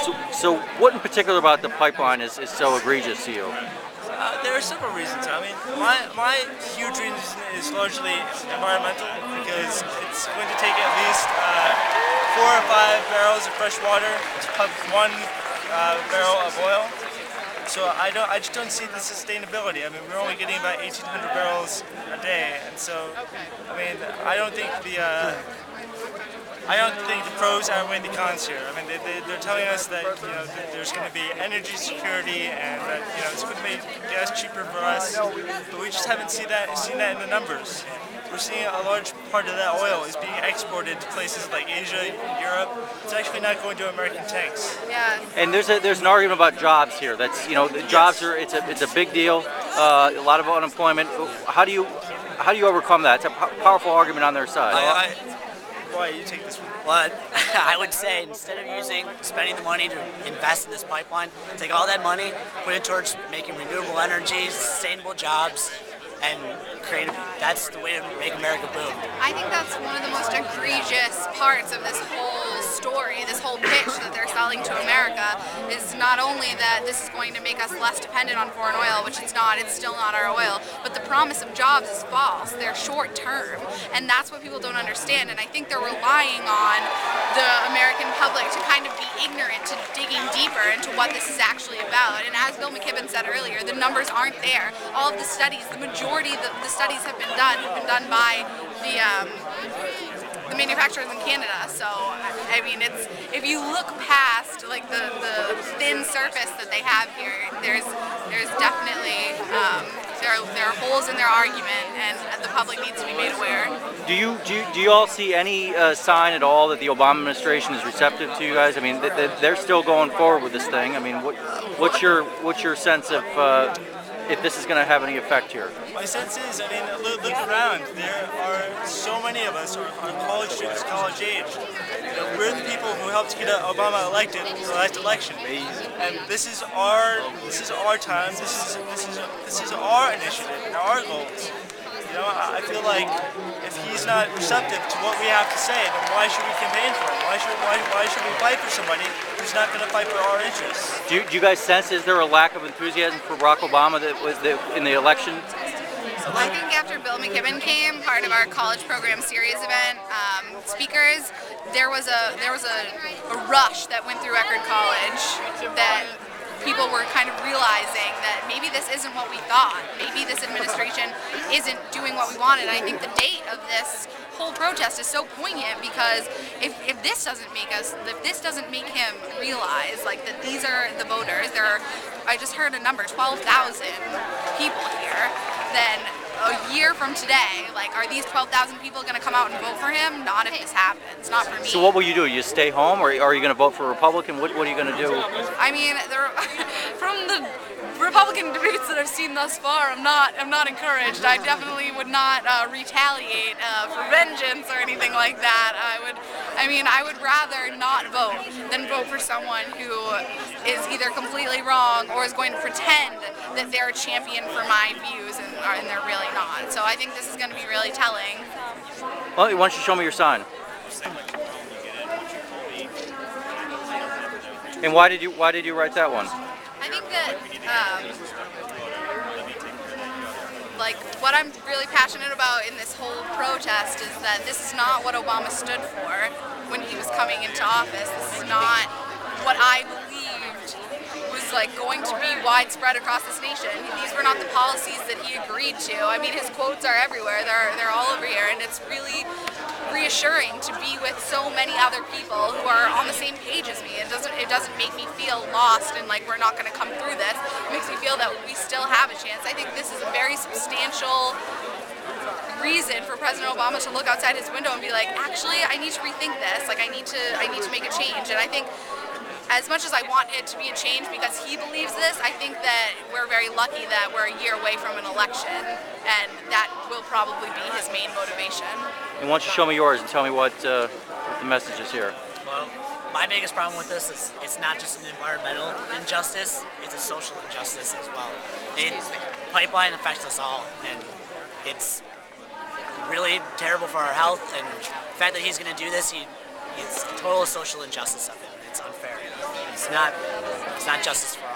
So what in particular about the pipeline is so egregious to you? There are several reasons. I mean, my huge reason is largely environmental because it's going to take at least 4 or 5 barrels of fresh water to pump one barrel of oil. So I just don't see the sustainability. I mean, we're only getting about 1,800 barrels a day, and so I mean, I don't think the pros outweigh the cons here. I mean, they're telling us that that there's going to be energy security and that it's going to make gas cheaper for us, but we just haven't seen that in the numbers. We're seeing a large part of that oil is being exported to places like Asia, Europe. It's actually not going to American tanks. Yeah. And there's an argument about jobs here. That's the jobs are it's a big deal. A lot of unemployment. How do you overcome that? It's a powerful argument on their side. Why you take this one? Well, I would say instead of spending the money to invest in this pipeline, take all that money, put it towards making renewable energy, sustainable jobs, and that's the way to make America boom. I think that's one of the most egregious parts of this whole story, this whole pitch that they're selling to America, is not only that this is going to make us less dependent on foreign oil, which it's not, it's still not our oil, but the promise of jobs is false. They're short term, and that's what people don't understand, and I think they're relying on the American public to kind of be ignorant to digging deeper into what this is actually about. And as Bill McKibben said earlier, the numbers aren't there. All of the studies, the majority of the studies have been done by the manufacturers in Canada. So I mean, it's if you look past like the thin surface that they have here, there's definitely there are holes in their argument, and the public needs to be made aware. Do you all see any sign at all that the Obama administration is receptive to you guys? I mean, they're still going forward with this thing. I mean, what's your sense of if this is going to have any effect here? My sense is, I mean, look around. There are so many of us who are college students, college age. We're the people who helped get Obama elected in the last election, and this is our time. This is our initiative and our goals. I feel like if he's not receptive to what we have to say, then why should we campaign for him? Why should we fight for somebody who's not going to fight for our interests? Do you guys sense, is there a lack of enthusiasm for Barack Obama in the election? I think after Bill McKibben came, part of our college program series event, speakers, there was a rush that went through Eckerd College that people were kind of realizing that maybe this isn't what we thought. Maybe this administration isn't doing what we wanted. I think the date of this whole protest is so poignant because if this doesn't make him realize like that these are the voters, I just heard a number, 12,000 people here, then a year from today, like, are these 12,000 people going to come out and vote for him? Not if this happens, not for me. So what will you do? You stay home, or are you going to vote for a Republican? What are you going to do? I mean, from the Republican debates that I've seen thus far, I'm not encouraged. I definitely would not retaliate for vengeance or anything like that. I would rather not vote than vote for someone who is either completely wrong or is going to pretend that they're a champion for my views and they're really not. So I think this is going to be really telling. Well, why don't you show me your sign? And why did you write that one? I think that like what I'm really passionate about in this whole protest is that this is not what Obama stood for when he was coming into office. This is not what I believed was like going to be widespread across this nation. These were not the policies that he agreed to. I mean, his quotes are everywhere. They're all over here, and it's really reassuring to be with so many other people who are on the same page as me. It doesn't make me feel lost and like we're not going to come through this. It makes me feel that we still have a chance. I think this is a very substantial reason for President Obama to look outside his window and be like, actually, I need to rethink this. Like, I need to make a change. And I think as much as I want it to be a change because he believes this, I think that we're very lucky that we're a year away from an election, and that will probably be his main motivation. And why don't you show me yours and tell me what the message is here? Well, my biggest problem with this is it's not just an environmental injustice, it's a social injustice as well. Pipeline affects us all, and it's really terrible for our health, and the fact that he's going to do this, it's total social injustice of it. It's unfair. It's not justice for